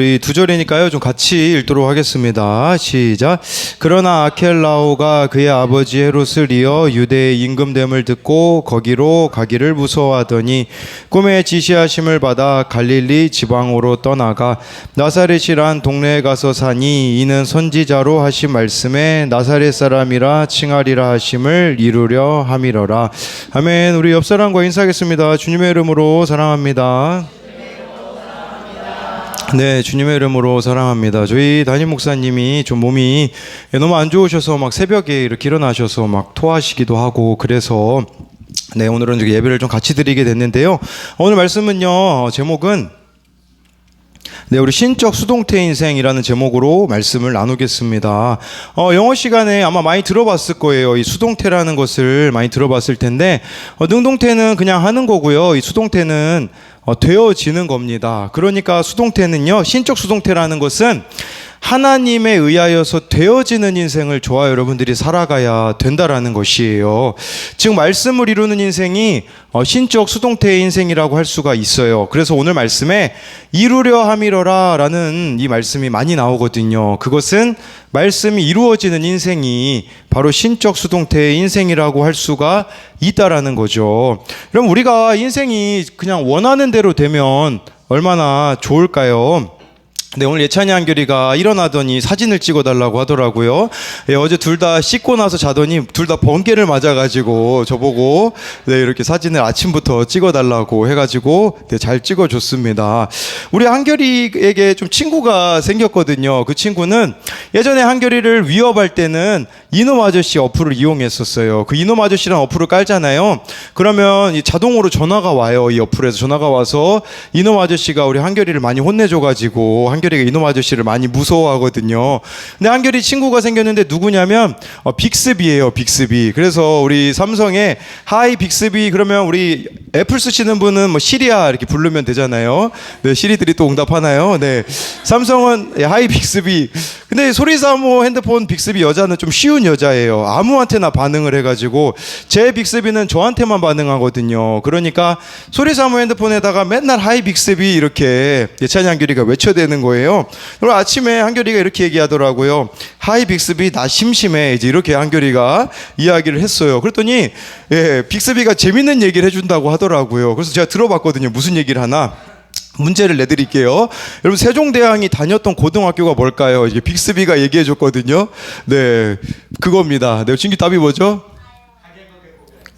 우리 두 절이니까요. 좀 같이 읽도록 하겠습니다. 시작. 그러나 아켈라오가 그의 아버지 헤롯을 이어 유대의 임금됨을 듣고 거기로 가기를 무서워하더니 꿈에 지시하심을 받아 갈릴리 지방으로 떠나가 나사렛이란 동네에 가서 사니 이는 선지자로 하신 말씀에 나사렛 사람이라 칭하리라 하심을 이루려 함이러라. 아멘. 우리 옆 사람과 인사하겠습니다. 주님의 이름으로 사랑합니다. 네, 주님의 이름으로 사랑합니다. 저희 담임 목사님이 좀 몸이 너무 안 좋으셔서 막 새벽에 이렇게 일어나셔서 막 토하시기도 하고 그래서 네, 오늘은 예배를 좀 같이 드리게 됐는데요. 오늘 말씀은요, 제목은 네, 우리 신적 수동태 인생이라는 제목으로 말씀을 나누겠습니다. 영어 시간에 아마 많이 들어봤을 거예요. 이 수동태라는 것을 많이 들어봤을 텐데, 능동태는 그냥 하는 거고요. 이 수동태는 되어지는 겁니다. 그러니까 수동태는요, 신적 수동태라는 것은 하나님에 의하여서 되어지는 인생을 저와 여러분들이 살아가야 된다라는 것이에요. 즉 말씀을 이루는 인생이 신적 수동태의 인생이라고 할 수가 있어요. 그래서 오늘 말씀에 이루려 함이러라 라는 이 말씀이 많이 나오거든요. 그것은 말씀이 이루어지는 인생이 바로 신적 수동태의 인생이라고 할 수가 있다라는 거죠. 그럼 우리가 인생이 그냥 원하는 대로 되면 얼마나 좋을까요? 네, 오늘 예찬이 한결이가 일어나더니 사진을 찍어달라고 하더라고요. 예, 어제 둘 다 씻고 나서 자더니 둘 다 번개를 맞아가지고 저보고 네, 이렇게 사진을 아침부터 찍어달라고 해가지고 네, 잘 찍어줬습니다. 우리 한결이에게 좀 친구가 생겼거든요. 그 친구는 예전에 한결이를 위협할 때는 이놈 아저씨 어플을 이용했었어요. 그 이놈 아저씨란 어플을 깔잖아요. 그러면 자동으로 전화가 와요. 이 어플에서 전화가 와서 이놈 아저씨가 우리 한결이를 많이 혼내줘가지고 한결이가 이놈 아저씨를 많이 무서워하거든요. 근데 한결이 친구가 생겼는데 누구냐면 빅스비예요. 빅스비. 그래서 우리 삼성에 하이 빅스비 그러면 우리 애플 쓰시는 분은 뭐 시리아 이렇게 부르면 되잖아요. 네, 시리들이 또 응답하나요? 네, 삼성은 하이 빅스비. 근데 소리사모 핸드폰 빅스비 여자는 좀 쉬운 여자예요. 아무한테나 반응을 해가지고 제 빅스비는 저한테만 반응하거든요. 그러니까 소리사모 핸드폰에다가 맨날 하이 빅스비 이렇게 예찬이 한결이가 외쳐대는 거예요. 그리고 아침에 한결이가 이렇게 얘기하더라고요. 하이 빅스비 나 심심해. 이제 이렇게 한결이가 이야기를 했어요. 그랬더니 예, 빅스비가 재밌는 얘기를 해준다고 하더라고요. 그래서 제가 들어봤거든요. 무슨 얘기를 하나. 문제를 내드릴게요. 여러분 세종대왕이 다녔던 고등학교가 뭘까요? 이게 빅스비가 얘기해 줬거든요. 네, 그겁니다. 네, 진기 답이 뭐죠?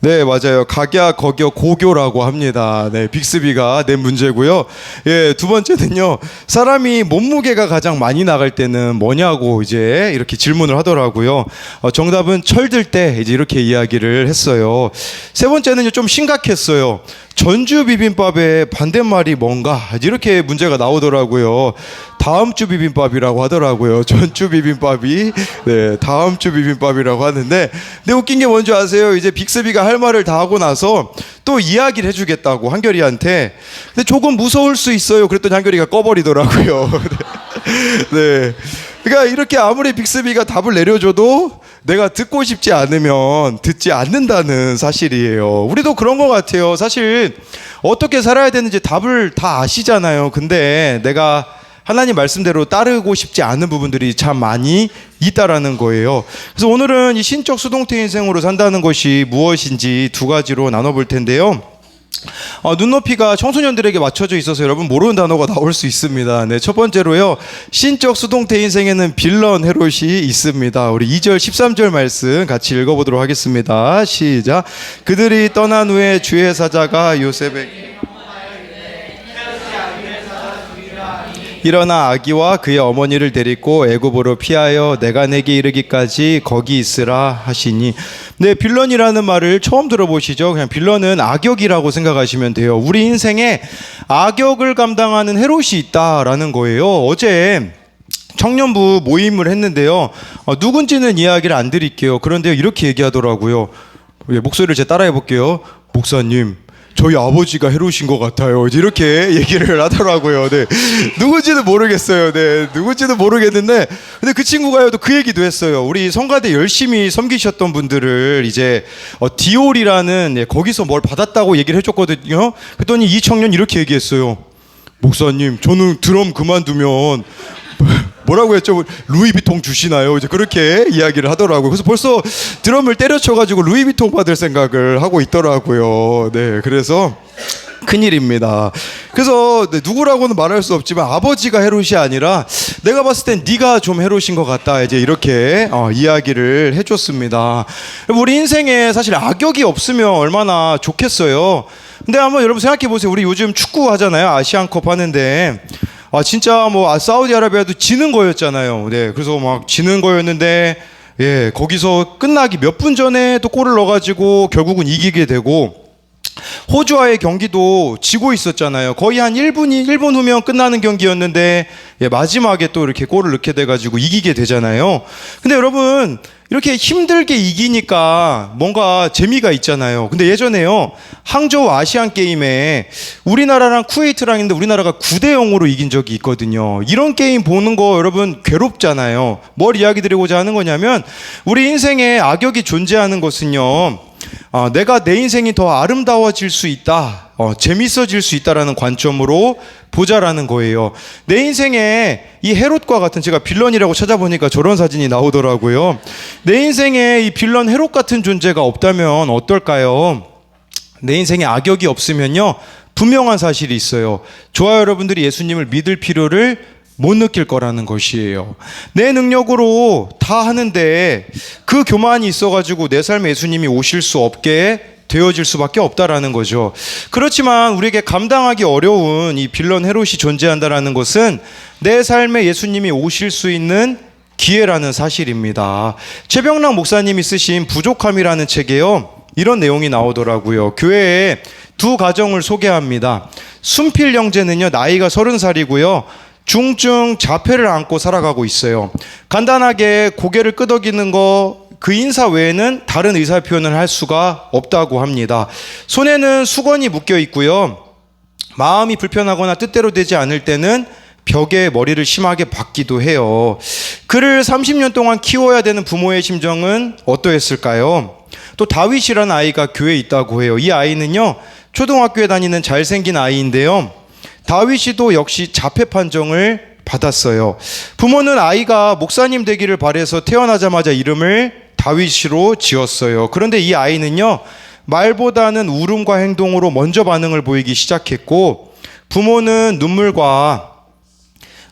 네, 맞아요. 각야 거겨 고교라고 합니다. 네, 빅스비가 낸 문제고요. 예, 두 번째는요. 사람이 몸무게가 가장 많이 나갈 때는 뭐냐고 이제 이렇게 질문을 하더라고요. 정답은 철들 때 이제 이렇게 이야기를 했어요. 세 번째는요, 좀 심각했어요. 전주 비빔밥의 반대말이 뭔가 이렇게 문제가 나오더라고요. 다음 주 비빔밥이라고 하더라고요. 전주 비빔밥이 네, 다음 주 비빔밥이라고 하는데 근데 웃긴 게 뭔지 아세요? 이제 빅스비가 할 말을 다 하고 나서 또 이야기를 해주겠다고 한결이한테. 근데 조금 무서울 수 있어요. 그랬더니 한결이가 꺼버리더라고요. 네, 그러니까 이렇게 아무리 빅스비가 답을 내려줘도 내가 듣고 싶지 않으면 듣지 않는다는 사실이에요. 우리도 그런 것 같아요. 사실 어떻게 살아야 되는지 답을 다 아시잖아요. 근데 내가 하나님 말씀대로 따르고 싶지 않은 부분들이 참 많이 있다라는 거예요. 그래서 오늘은 이 신적 수동태 인생으로 산다는 것이 무엇인지 두 가지로 나눠볼 텐데요. 눈높이가 청소년들에게 맞춰져 있어서 여러분 모르는 단어가 나올 수 있습니다. 네, 첫 번째로요. 신적 수동태 인생에는 빌런 헤롯이 있습니다. 우리 2절 13절 말씀 같이 읽어보도록 하겠습니다. 시작. 그들이 떠난 후에 주의 사자가 요셉에게 일어나 아기와 그의 어머니를 데리고 애굽으로 피하여 내가 내게 이르기까지 거기 있으라 하시니. 네, 빌런이라는 말을 처음 들어보시죠? 그냥 빌런은 악역이라고 생각하시면 돼요. 우리 인생에 악역을 감당하는 헤롯이 있다라는 거예요. 어제 청년부 모임을 했는데요. 누군지는 이야기를 안 드릴게요. 그런데 이렇게 얘기하더라고요. 목소리를 제가 따라해 볼게요. 목사님, 저희 아버지가 헤롯인 것 같아요. 이렇게 얘기를 하더라고요. 네, 누군지는 모르겠어요. 네, 누군지는 모르겠는데, 근데 그 친구가요, 또 그 얘기도 했어요. 우리 성가대 열심히 섬기셨던 분들을 이제 디올이라는 거기서 뭘 받았다고 얘기를 해줬거든요. 그랬더니 이 청년 이렇게 얘기했어요. 목사님, 저는 드럼 그만두면 뭐라고 했죠? 루이비통 주시나요? 이제 그렇게 이야기를 하더라고요. 그래서 벌써 드럼을 때려쳐가지고 루이비통 받을 생각을 하고 있더라고요. 네, 그래서 큰일입니다. 그래서 누구라고는 말할 수 없지만 아버지가 헤롯이 아니라 내가 봤을 땐 네가 좀 헤롯인 것 같다. 이제 이렇게 이야기를 해줬습니다. 우리 인생에 사실 악역이 없으면 얼마나 좋겠어요. 근데 한번 여러분 생각해 보세요. 우리 요즘 축구 하잖아요. 아시안컵 하는데 진짜 뭐 사우디아라비아도 지는 거였잖아요. 네, 그래서 막 지는 거였는데 거기서 끝나기 몇 분 전에 또 골을 넣어가지고 결국은 이기게 되고. 호주와의 경기도 지고 있었잖아요. 거의 한 1분 후면 끝나는 경기였는데 마지막에 또 이렇게 골을 넣게 돼가지고 이기게 되잖아요. 근데 여러분 이렇게 힘들게 이기니까 뭔가 재미가 있잖아요. 근데 예전에요 항저우 아시안 게임에 우리나라랑 쿠웨이트랑 있는데 우리나라가 9대0으로 이긴 적이 있거든요. 이런 게임 보는 거 여러분 괴롭잖아요. 뭘 이야기 드리고자 하는 거냐면 우리 인생에 악역이 존재하는 것은요 내가 내 인생이 더 아름다워질 수 있다, 재밌어질 수 있다라는 관점으로 보자라는 거예요. 내 인생에 이 헤롯과 같은, 제가 빌런이라고 찾아보니까 저런 사진이 나오더라고요. 내 인생에 이 빌런 헤롯 같은 존재가 없다면 어떨까요? 내 인생에 악역이 없으면요 분명한 사실이 있어요. 저와 여러분들이 예수님을 믿을 필요를 못 느낄 거라는 것이에요. 내 능력으로 다 하는데 그 교만이 있어가지고 내 삶에 예수님이 오실 수 없게 되어질 수밖에 없다라는 거죠. 그렇지만 우리에게 감당하기 어려운 이 빌런 헤롯이 존재한다라는 것은 내 삶에 예수님이 오실 수 있는 기회라는 사실입니다. 최병락 목사님이 쓰신 부족함이라는 책에요 이런 내용이 나오더라고요. 교회에 두 가정을 소개합니다. 순필 형제는요 나이가 30살이고요 중증 자폐를 안고 살아가고 있어요. 간단하게 고개를 끄덕이는 거 그 인사 외에는 다른 의사 표현을 할 수가 없다고 합니다. 손에는 수건이 묶여 있고요. 마음이 불편하거나 뜻대로 되지 않을 때는 벽에 머리를 심하게 박기도 해요. 그를 30년 동안 키워야 되는 부모의 심정은 어떠했을까요? 또 다윗이라는 아이가 교회에 있다고 해요. 이 아이는요 초등학교에 다니는 잘생긴 아이인데요. 다윗이도 역시 자폐 판정을 받았어요. 부모는 아이가 목사님 되기를 바라서 태어나자마자 이름을 다윗으로 지었어요. 그런데 이 아이는요 말보다는 울음과 행동으로 먼저 반응을 보이기 시작했고 부모는 눈물과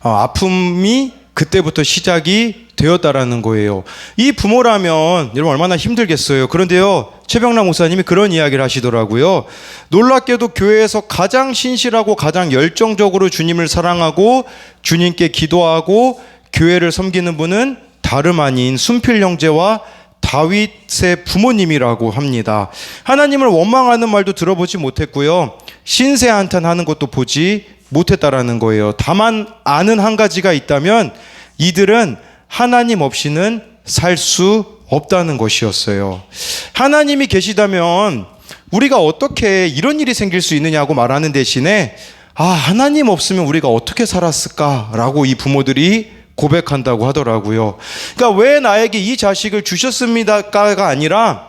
아픔이 그때부터 시작이 되었다라는 거예요. 이 부모라면 여러분 얼마나 힘들겠어요. 그런데요 최병락 목사님이 그런 이야기를 하시더라고요. 놀랍게도 교회에서 가장 신실하고 가장 열정적으로 주님을 사랑하고 주님께 기도하고 교회를 섬기는 분은 다름 아닌 순필 형제와 다윗의 부모님이라고 합니다. 하나님을 원망하는 말도 들어보지 못했고요 신세 한탄하는 것도 보지 못했다라는 거예요. 다만 아는 한 가지가 있다면 이들은 하나님 없이는 살 수 없다는 것이었어요. 하나님이 계시다면 우리가 어떻게 이런 일이 생길 수 있느냐고 말하는 대신에 하나님 없으면 우리가 어떻게 살았을까라고 이 부모들이 고백한다고 하더라고요. 그러니까 왜 나에게 이 자식을 주셨습니다가 아니라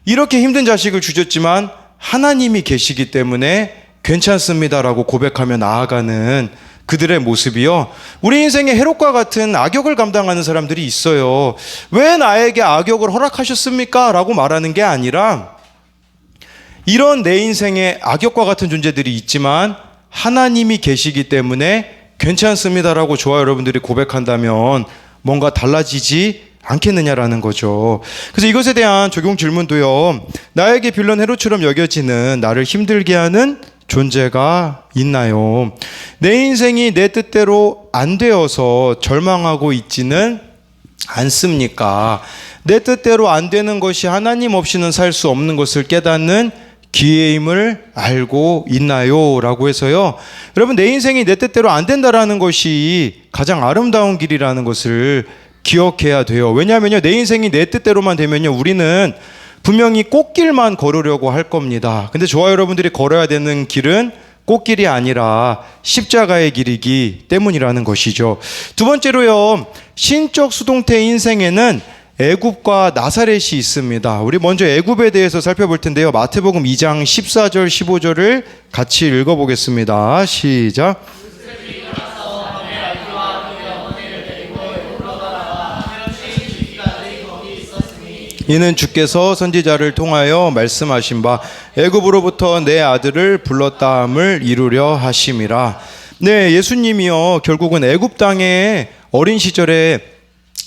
이렇게 힘든 자식을 주셨지만 하나님이 계시기 때문에 괜찮습니다라고 고백하며 나아가는 그들의 모습이요 우리 인생에 헤롯과 같은 악역을 감당하는 사람들이 있어요. 왜 나에게 악역을 허락하셨습니까? 라고 말하는 게 아니라 이런 내 인생에 악역과 같은 존재들이 있지만 하나님이 계시기 때문에 괜찮습니다라고 저와 여러분들이 고백한다면 뭔가 달라지지 않겠느냐라는 거죠. 그래서 이것에 대한 적용 질문도요 나에게 빌런 헤롯처럼 여겨지는 나를 힘들게 하는 존재가 있나요? 내 인생이 내 뜻대로 안 되어서 절망하고 있지는 않습니까? 내 뜻대로 안 되는 것이 하나님 없이는 살 수 없는 것을 깨닫는 기회임을 알고 있나요? 라고 해서요 여러분 내 인생이 내 뜻대로 안 된다라는 것이 가장 아름다운 길이라는 것을 기억해야 돼요. 왜냐하면요 내 인생이 내 뜻대로만 되면요 우리는 분명히 꽃길만 걸으려고 할 겁니다. 근데 저와 여러분들이 걸어야 되는 길은 꽃길이 아니라 십자가의 길이기 때문이라는 것이죠. 두 번째로요 신적 수동태 인생에는 애굽과 나사렛이 있습니다. 우리 먼저 애굽에 대해서 살펴볼 텐데요. 마태복음 2장 14절 15절을 같이 읽어보겠습니다. 시작. 이는 주께서 선지자를 통하여 말씀하신 바 애굽으로부터 내 아들을 불렀다함을 이루려 하심이라. 네, 예수님이요 결국은 애굽 땅에 어린 시절에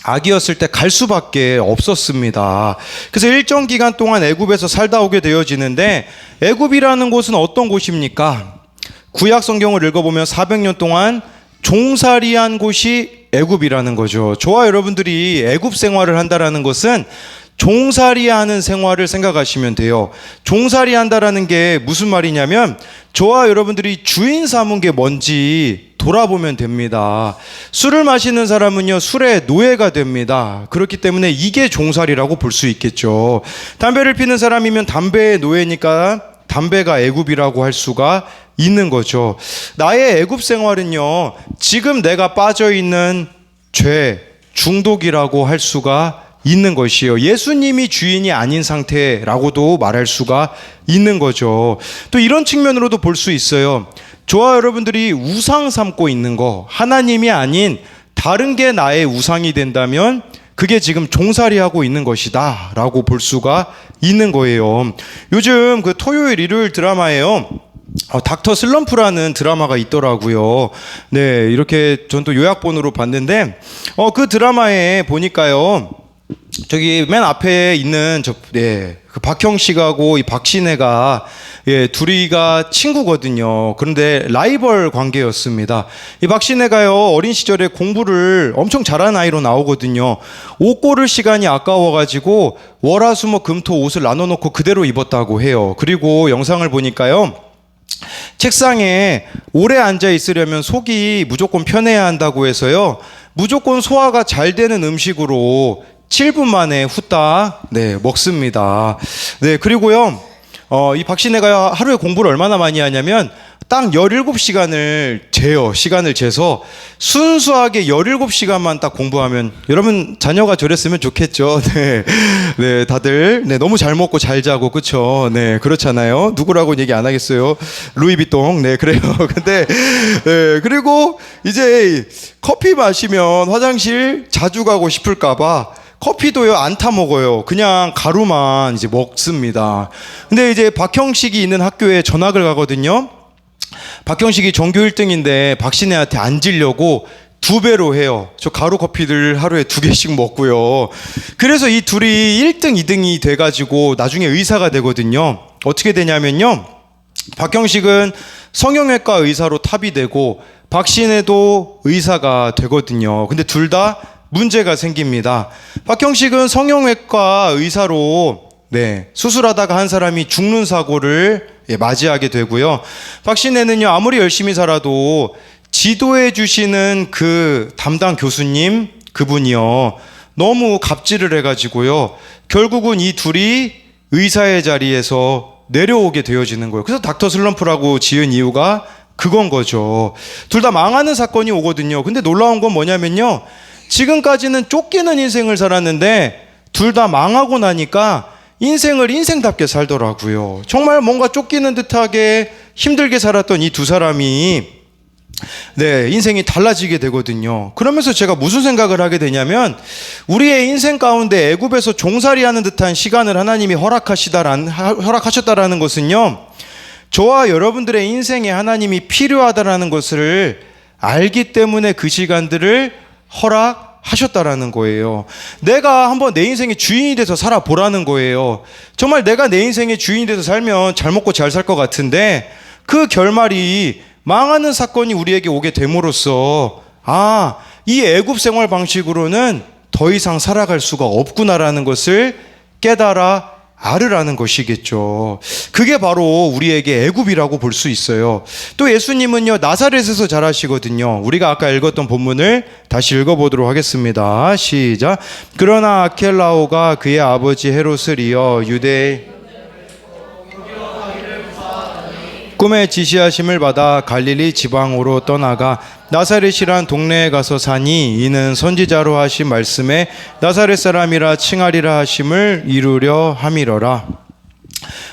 아기였을 때 갈 수밖에 없었습니다. 그래서 일정 기간 동안 애굽에서 살다 오게 되어지는데, 애굽이라는 곳은 어떤 곳입니까? 구약 성경을 읽어보면 400년 동안 종살이한 곳이 애굽이라는 거죠. 저와 여러분들이 애굽 생활을 한다라는 것은 종살이하는 생활을 생각하시면 돼요. 종살이한다라는 게 무슨 말이냐면, 저와 여러분들이 주인 삼은 게 뭔지 돌아보면 됩니다. 술을 마시는 사람은요 술의 노예가 됩니다. 그렇기 때문에 이게 종살이라고 볼 수 있겠죠. 담배를 피는 사람이면 담배의 노예니까 담배가 애굽이라고 할 수가 있는 거죠. 나의 애굽 생활은요 지금 내가 빠져 있는 죄, 중독이라고 할 수가 있는 것이요. 예수님이 주인이 아닌 상태라고도 말할 수가 있는 거죠. 또 이런 측면으로도 볼 수 있어요. 저와 여러분들이 우상 삼고 있는 거, 하나님이 아닌 다른 게 나의 우상이 된다면 그게 지금 종살이하고 있는 것이다 라고 볼 수가 있는 거예요. 요즘 그 토요일 일요일 드라마에요 닥터 슬럼프라는 드라마가 있더라고요. 네, 이렇게 전 또 요약본으로 봤는데 그 드라마에 보니까요 저기 맨 앞에 있는 그 박형식하고 이 박신혜가 둘이가 친구거든요. 그런데 라이벌 관계였습니다. 이 박신혜가요 어린 시절에 공부를 엄청 잘하는 아이로 나오거든요. 옷 고를 시간이 아까워가지고 월화수목금토 옷을 나눠놓고 그대로 입었다고 해요. 그리고 영상을 보니까요 책상에 오래 앉아 있으려면 속이 무조건 편해야 한다고 해서요 무조건 소화가 잘 되는 음식으로 7분 만에 후딱 먹습니다. 네, 그리고요 이 박신혜가 하루에 공부를 얼마나 많이 하냐면 딱 17시간을 시간을 재서 순수하게 17시간만 딱 공부하면, 여러분 자녀가 저랬으면 좋겠죠. 네, 다들 너무 잘 먹고 잘 자고 그쵸? 네, 그렇잖아요. 누구라고 얘기 안 하겠어요. 루이비통. 네, 그래요. 근데 그리고 이제 커피 마시면 화장실 자주 가고 싶을까봐 커피도요 안 타 먹어요. 그냥 가루만 이제 먹습니다. 근데 이제 박형식이 있는 학교에 전학을 가거든요. 박형식이 전교 1등인데 박신혜한테 앉으려고 2배로 해요. 저 가루 커피들 하루에 2개씩 먹고요. 그래서 이 둘이 1등, 2등이 돼가지고 나중에 의사가 되거든요. 어떻게 되냐면요 박형식은 성형외과 의사로 탑이 되고 박신혜도 의사가 되거든요. 근데 둘 다 문제가 생깁니다. 박형식은 성형외과 의사로 수술하다가 한 사람이 죽는 사고를 맞이하게 되고요. 박신혜는요 아무리 열심히 살아도 지도해 주시는 그 담당 교수님 그분이요 너무 갑질을 해가지고요 결국은 이 둘이 의사의 자리에서 내려오게 되어지는 거예요. 그래서 닥터 슬럼프라고 지은 이유가 그건 거죠. 둘 다 망하는 사건이 오거든요. 근데 놀라운 건 뭐냐면요 지금까지는 쫓기는 인생을 살았는데 둘 다 망하고 나니까 인생을 인생답게 살더라고요. 정말 뭔가 쫓기는 듯하게 힘들게 살았던 이 두 사람이 인생이 달라지게 되거든요. 그러면서 제가 무슨 생각을 하게 되냐면 우리의 인생 가운데 애굽에서 종살이하는 듯한 시간을 하나님이 허락하셨다라는 것은요 저와 여러분들의 인생에 하나님이 필요하다라는 것을 알기 때문에 그 시간들을 허락하셨다라는 거예요. 내가 한번 내 인생의 주인이 돼서 살아보라는 거예요. 정말 내가 내 인생의 주인이 돼서 살면 잘 먹고 잘 살 것 같은데 그 결말이 망하는 사건이 우리에게 오게 됨으로써 이 애굽 생활 방식으로는 더 이상 살아갈 수가 없구나라는 것을 깨달아 알으라는 것이겠죠. 그게 바로 우리에게 애굽이라고 볼 수 있어요. 또 예수님은요 나사렛에서 자라시거든요. 우리가 아까 읽었던 본문을 다시 읽어보도록 하겠습니다. 시작. 그러나 아켈라오가 그의 아버지 헤롯을 이어 유대에 꿈에 지시하심을 받아 갈릴리 지방으로 떠나가 나사렛이란 동네에 가서 사니 이는 선지자로 하신 말씀에 나사렛 사람이라 칭하리라 하심을 이루려 함이러라.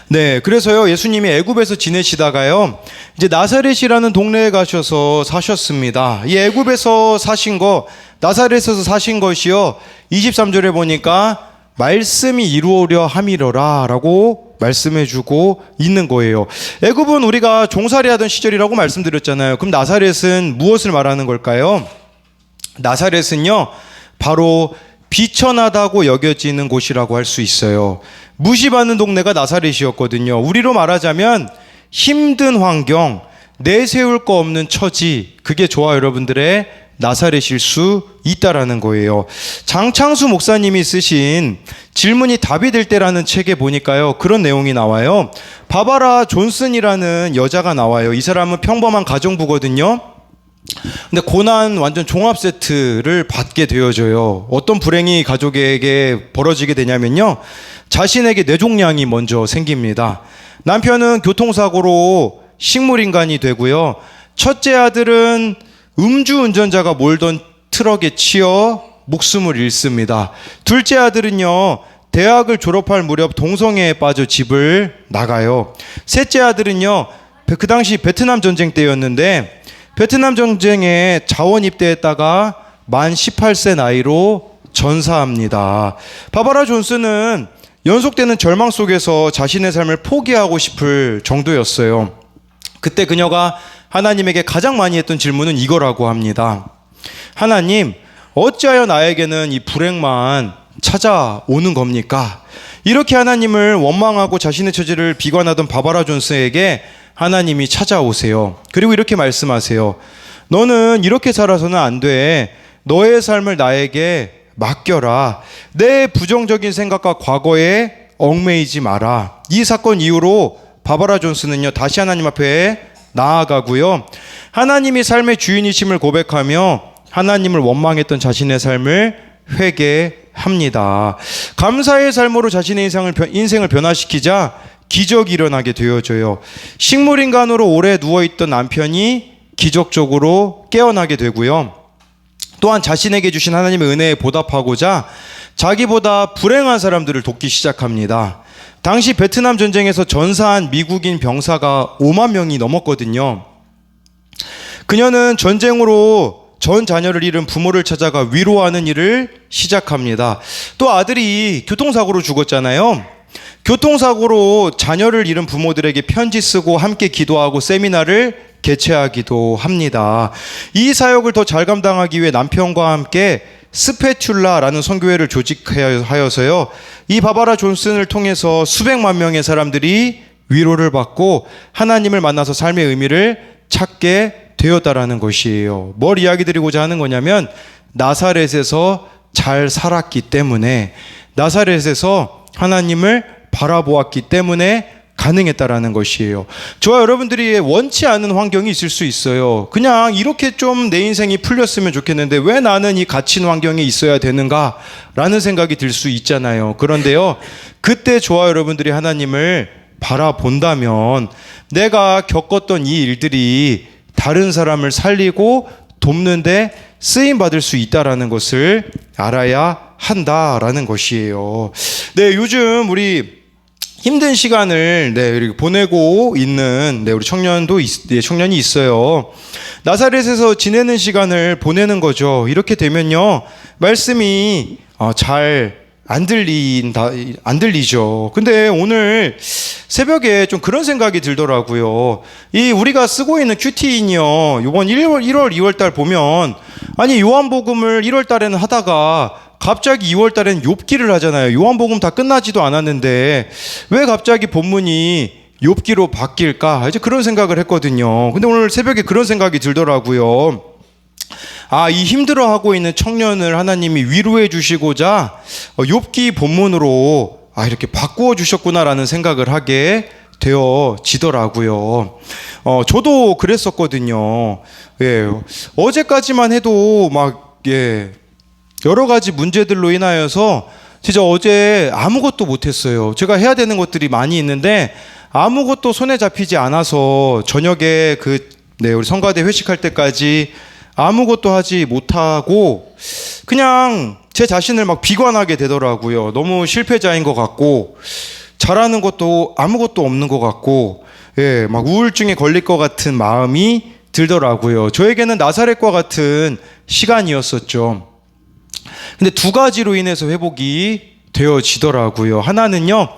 네, 그래서요 예수님이 애굽에서 지내시다가요 이제 나사렛이라는 동네에 가셔서 사셨습니다. 이 애굽에서 사신 거, 나사렛에서 사신 것이요 23절에 보니까 말씀이 이루어려 함이러라 라고 말씀해주고 있는 거예요. 애굽은 우리가 종살이 하던 시절이라고 말씀드렸잖아요. 그럼 나사렛은 무엇을 말하는 걸까요? 나사렛은요 바로 비천하다고 여겨지는 곳이라고 할 수 있어요. 무시받는 동네가 나사렛이었거든요. 우리로 말하자면 힘든 환경, 내세울 거 없는 처지, 그게 저와 여러분들의 나사렛일 수 있다라는 거예요. 장창수 목사님이 쓰신 질문이 답이 될 때라는 책에 보니까요 그런 내용이 나와요. 바바라 존슨이라는 여자가 나와요. 이 사람은 평범한 가정부거든요. 근데 고난 완전 종합 세트를 받게 되어져요. 어떤 불행이 가족에게 벌어지게 되냐면요 자신에게 뇌종양이 먼저 생깁니다. 남편은 교통사고로 식물인간이 되고요, 첫째 아들은 음주운전자가 몰던 트럭에 치여 목숨을 잃습니다. 둘째 아들은요 대학을 졸업할 무렵 동성애에 빠져 집을 나가요. 셋째 아들은요 그 당시 베트남 전쟁 때였는데 베트남 전쟁에 자원 입대했다가 만 18세 나이로 전사합니다. 바바라 존슨은 연속되는 절망 속에서 자신의 삶을 포기하고 싶을 정도였어요. 그때 그녀가 하나님에게 가장 많이 했던 질문은 이거라고 합니다. 하나님, 어찌하여 나에게는 이 불행만 찾아오는 겁니까? 이렇게 하나님을 원망하고 자신의 처지를 비관하던 바바라 존슨에게 하나님이 찾아오세요. 그리고 이렇게 말씀하세요. 너는 이렇게 살아서는 안 돼. 너의 삶을 나에게 맡겨라. 내 부정적인 생각과 과거에 얽매이지 마라. 이 사건 이후로 바바라 존슨은요 다시 하나님 앞에 나아가고요, 하나님이 삶의 주인이심을 고백하며 하나님을 원망했던 자신의 삶을 회개합니다. 감사의 삶으로 자신의 인생을 변화시키자 기적이 일어나게 되어져요. 식물인간으로 오래 누워있던 남편이 기적적으로 깨어나게 되고요, 또한 자신에게 주신 하나님의 은혜에 보답하고자 자기보다 불행한 사람들을 돕기 시작합니다. 당시 베트남 전쟁에서 전사한 미국인 병사가 5만 명이 넘었거든요. 그녀는 전쟁으로 전 자녀를 잃은 부모를 찾아가 위로하는 일을 시작합니다. 또 아들이 교통사고로 죽었잖아요. 교통사고로 자녀를 잃은 부모들에게 편지 쓰고 함께 기도하고 세미나를 개최하기도 합니다. 이 사역을 더 잘 감당하기 위해 남편과 함께 스페출라라는 선교회를 조직하여서요 이 바바라 존슨을 통해서 수백만 명의 사람들이 위로를 받고 하나님을 만나서 삶의 의미를 찾게 되었다라는 것이에요. 뭘 이야기 드리고자 하는 거냐면 나사렛에서 잘 살았기 때문에, 나사렛에서 하나님을 바라보았기 때문에 가능했다라는 것이에요. 저와 여러분들이 원치 않은 환경이 있을 수 있어요. 그냥 이렇게 좀 내 인생이 풀렸으면 좋겠는데 왜 나는 이 갇힌 환경에 있어야 되는가 라는 생각이 들 수 있잖아요. 그런데요 그때 저와 여러분들이 하나님을 바라본다면 내가 겪었던 이 일들이 다른 사람을 살리고 돕는데 쓰임받을 수 있다라는 것을 알아야 한다라는 것이에요. 네, 요즘 우리 힘든 시간을 이렇게 보내고 있는 우리 청년이 있어요. 나사렛에서 지내는 시간을 보내는 거죠. 이렇게 되면요 말씀이 잘 안 들리죠. 근데 오늘 새벽에 좀 그런 생각이 들더라고요. 이 우리가 쓰고 있는 큐티인이요, 이번 1월 2월 달 보면, 아니 요한복음을 1월 달에는 하다가 갑자기 2월 달에는 욥기를 하잖아요. 요한복음 다 끝나지도 않았는데 왜 갑자기 본문이 욥기로 바뀔까? 이제 그런 생각을 했거든요. 근데 오늘 새벽에 그런 생각이 들더라고요. 이 힘들어하고 있는 청년을 하나님이 위로해 주시고자 욥기 본문으로 이렇게 바꾸어 주셨구나라는 생각을 하게 되어지더라고요. 저도 그랬었거든요. 예, 어제까지만 해도 여러 가지 문제들로 인하여서 진짜 어제 아무것도 못했어요. 제가 해야 되는 것들이 많이 있는데 아무것도 손에 잡히지 않아서 저녁에 우리 성가대 회식할 때까지 아무것도 하지 못하고 그냥 제 자신을 막 비관하게 되더라고요. 너무 실패자인 것 같고 잘하는 것도 아무것도 없는 것 같고 막 우울증에 걸릴 것 같은 마음이 들더라고요. 저에게는 나사렛과 같은 시간이었었죠. 근데 두 가지로 인해서 회복이 되어지더라고요. 하나는요,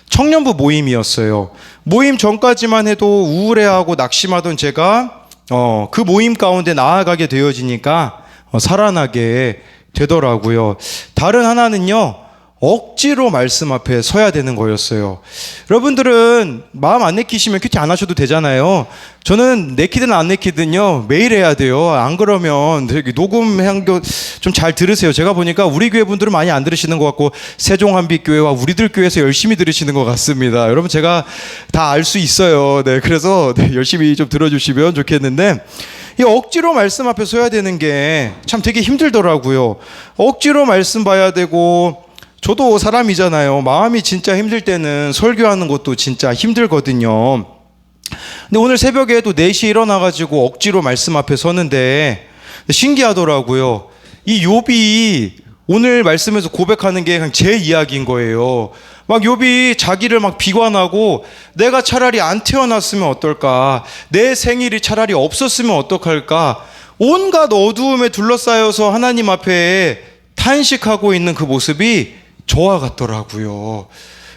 청년부 모임이었어요. 모임 전까지만 해도 우울해하고 낙심하던 제가 그 모임 가운데 나아가게 되어지니까 살아나게 되더라고요. 다른 하나는요, 억지로 말씀 앞에 서야 되는 거였어요. 여러분들은 마음 안 내키시면 큐티 안 하셔도 되잖아요. 저는 내키든 안 내키든요 매일 해야 돼요. 안 그러면 녹음한 거 좀 잘 들으세요. 제가 보니까 우리 교회 분들은 많이 안 들으시는 것 같고 세종한빛교회와 우리들 교회에서 열심히 들으시는 것 같습니다. 여러분 제가 다 알 수 있어요. 그래서 열심히 좀 들어주시면 좋겠는데 이 억지로 말씀 앞에 서야 되는 게 참 되게 힘들더라고요. 억지로 말씀 봐야 되고 저도 사람이잖아요. 마음이 진짜 힘들 때는 설교하는 것도 진짜 힘들거든요. 근데 오늘 새벽에도 4시에 일어나가지고 억지로 말씀 앞에 서는데 신기하더라고요. 이 욥이 오늘 말씀에서 고백하는 게 그냥 제 이야기인 거예요. 막 욥이 자기를 막 비관하고 내가 차라리 안 태어났으면 어떨까? 내 생일이 차라리 없었으면 어떡할까? 온갖 어두움에 둘러싸여서 하나님 앞에 탄식하고 있는 그 모습이 저와 같더라고요.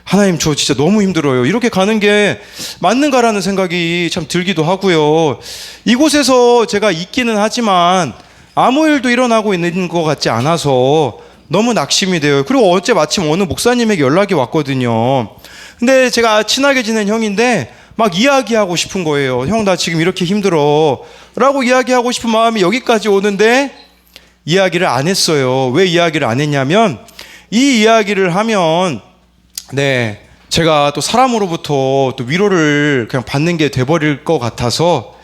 하나님, 저 진짜 너무 힘들어요. 이렇게 가는 게 맞는가라는 생각이 참 들기도 하고요. 이곳에서 제가 있기는 하지만 아무 일도 일어나고 있는 것 같지 않아서 너무 낙심이 돼요. 그리고 어제 마침 어느 목사님에게 연락이 왔거든요. 근데 제가 친하게 지낸 형인데 막 이야기하고 싶은 거예요. 형, 나 지금 이렇게 힘들어 라고 이야기하고 싶은 마음이 여기까지 오는데 이야기를 안 했어요. 왜 이야기를 안 했냐면 이 이야기를 하면 제가 또 사람으로부터 또 위로를 그냥 받는 게 돼버릴 것 같아서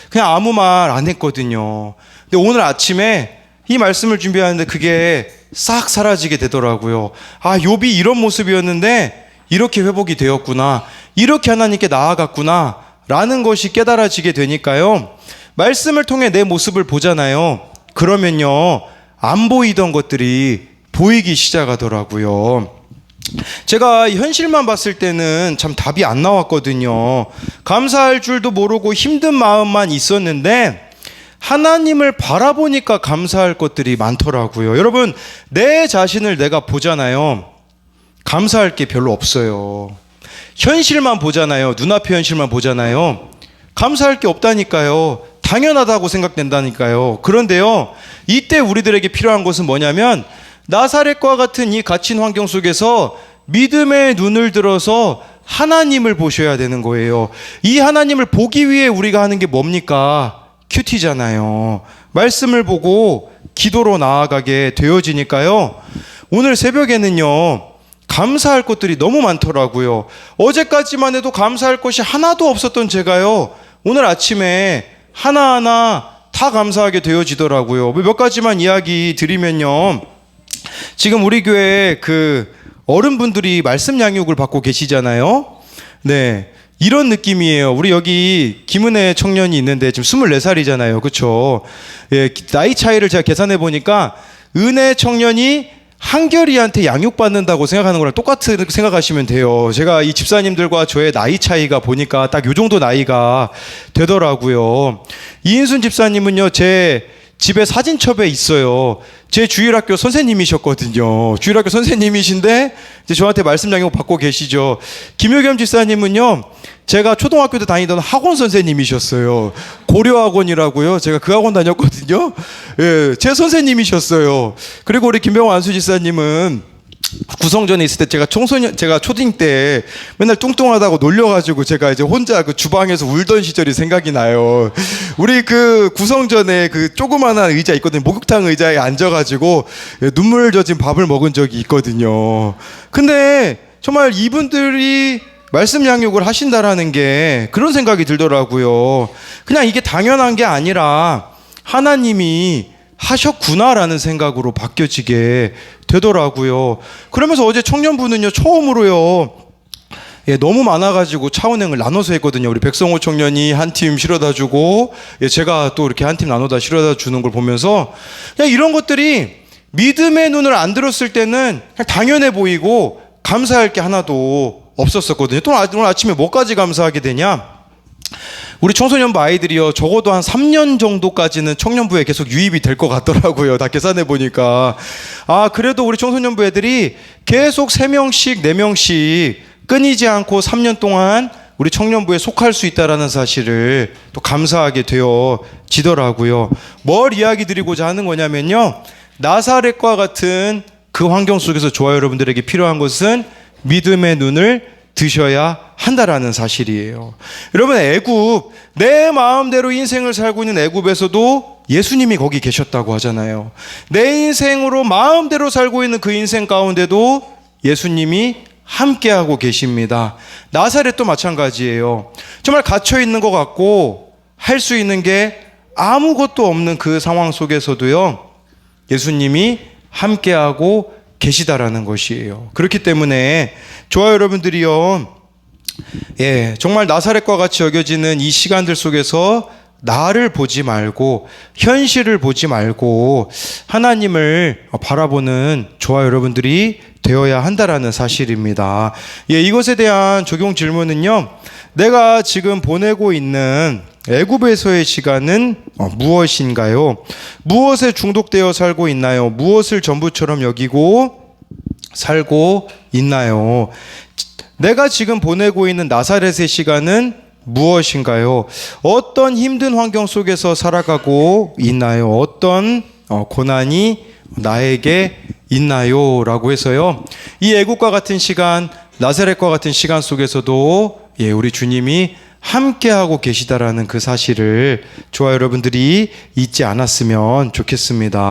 그냥 아무 말 안 했거든요. 근데 오늘 아침에 이 말씀을 준비하는데 그게 싹 사라지게 되더라고요. 아, 욥이 이런 모습이었는데 이렇게 회복이 되었구나, 이렇게 하나님께 나아갔구나 라는 것이 깨달아지게 되니까요, 말씀을 통해 내 모습을 보잖아요. 그러면요, 안 보이던 것들이 보이기 시작하더라고요. 제가 현실만 봤을 때는 참 답이 안 나왔거든요. 감사할 줄도 모르고 힘든 마음만 있었는데 하나님을 바라보니까 감사할 것들이 많더라고요. 여러분, 내 자신을 내가 보잖아요. 감사할 게 별로 없어요. 현실만 보잖아요. 눈앞의 현실만 보잖아요. 감사할 게 없다니까요. 당연하다고 생각된다니까요. 그런데요, 이때 우리들에게 필요한 것은 뭐냐면 나사렛과 같은 이 갇힌 환경 속에서 믿음의 눈을 들어서 하나님을 보셔야 되는 거예요. 이 하나님을 보기 위해 우리가 하는 게 뭡니까? 큐티잖아요. 말씀을 보고 기도로 나아가게 되어지니까요, 오늘 새벽에는요, 감사할 것들이 너무 많더라고요. 어제까지만 해도 감사할 것이 하나도 없었던 제가요, 오늘 아침에 하나하나 다 감사하게 되어지더라고요. 몇 가지만 이야기 드리면요, 지금 우리 교회에 그 어른분들이 말씀 양육을 받고 계시잖아요. 이런 느낌이에요. 우리 여기 김은혜 청년이 있는데 지금 24살이잖아요. 그렇죠? 나이 차이를 제가 계산해 보니까 은혜 청년이 한결이한테 양육받는다고 생각하는 거랑 똑같은 생각하시면 돼요. 제가 이 집사님들과 저의 나이 차이가 보니까 딱 요 정도 나이가 되더라고요. 이인순 집사님은요, 제 집에 사진첩에 있어요. 제 주일학교 선생님이셨거든요. 주일학교 선생님이신데 이제 저한테 말씀 양육 받고 계시죠. 김효겸 집사님은요, 제가 초등학교 때 다니던 학원 선생님이셨어요. 고려학원이라고요. 제가 그 학원 다녔거든요. 제 선생님이셨어요. 그리고 우리 김병호 안수 집사님은 구성전에 있을 때 제가 초딩 때 맨날 뚱뚱하다고 놀려가지고 제가 이제 혼자 그 주방에서 울던 시절이 생각이 나요. 우리 그 구성전에 그 조그만한 의자 있거든요. 목욕탕 의자에 앉아가지고 눈물 젖은 밥을 먹은 적이 있거든요. 근데 정말 이분들이 말씀 양육을 하신다라는 게 그런 생각이 들더라고요. 그냥 이게 당연한 게 아니라 하나님이 하셨구나라는 생각으로 바뀌어지게 되더라고요. 그러면서 어제 청년부는요, 처음으로요, 예, 너무 많아가지고 차은행을 나눠서 했거든요. 우리 백성호 청년이 한 팀 실어다 주고, 예, 제가 또 이렇게 한 팀 나눠다 실어다 주는 걸 보면서 그냥 이런 것들이 믿음의 눈을 안 들었을 때는 그냥 당연해 보이고 감사할 게 하나도 없었었거든요. 또 오늘 아침에 뭐까지 감사하게 되냐? 우리 청소년부 아이들이요, 적어도 한 3년 정도까지는 청년부에 계속 유입이 될 것 같더라고요. 다 계산해 보니까. 그래도 우리 청소년부 애들이 계속 3명씩 4명씩 끊이지 않고 3년 동안 우리 청년부에 속할 수 있다라는 사실을 또 감사하게 되어지더라고요. 뭘 이야기 드리고자 하는 거냐면요, 나사렛과 같은 그 환경 속에서 저와 여러분들에게 필요한 것은 믿음의 눈을 드셔야 한다라는 사실이에요. 여러분, 애굽, 내 마음대로 인생을 살고 있는 애굽에서도 예수님이 거기 계셨다고 하잖아요. 내 인생으로 마음대로 살고 있는 그 인생 가운데도 예수님이 함께하고 계십니다. 나사렛도 마찬가지예요. 정말 갇혀 있는 것 같고 할 수 있는 게 아무것도 없는 그 상황 속에서도요, 예수님이 함께하고 계시다라는 것이에요. 그렇기 때문에 저와 여러분들이요, 예, 정말 나사렛과 같이 여겨지는 이 시간들 속에서 나를 보지 말고 현실을 보지 말고 하나님을 바라보는 저와 여러분들이 되어야 한다라는 사실입니다. 예, 이것에 대한 적용 질문은요, 내가 지금 보내고 있는 애굽에서의 시간은 무엇인가요? 무엇에 중독되어 살고 있나요? 무엇을 전부처럼 여기고 살고 있나요? 내가 지금 보내고 있는 나사렛의 시간은 무엇인가요? 어떤 힘든 환경 속에서 살아가고 있나요? 어떤 고난이 나에게 있나요? 라고 해서요, 이 애국과 같은 시간, 나사렛과 같은 시간 속에서도 예, 우리 주님이 함께하고 계시다라는 그 사실을 저와 여러분들이 잊지 않았으면 좋겠습니다.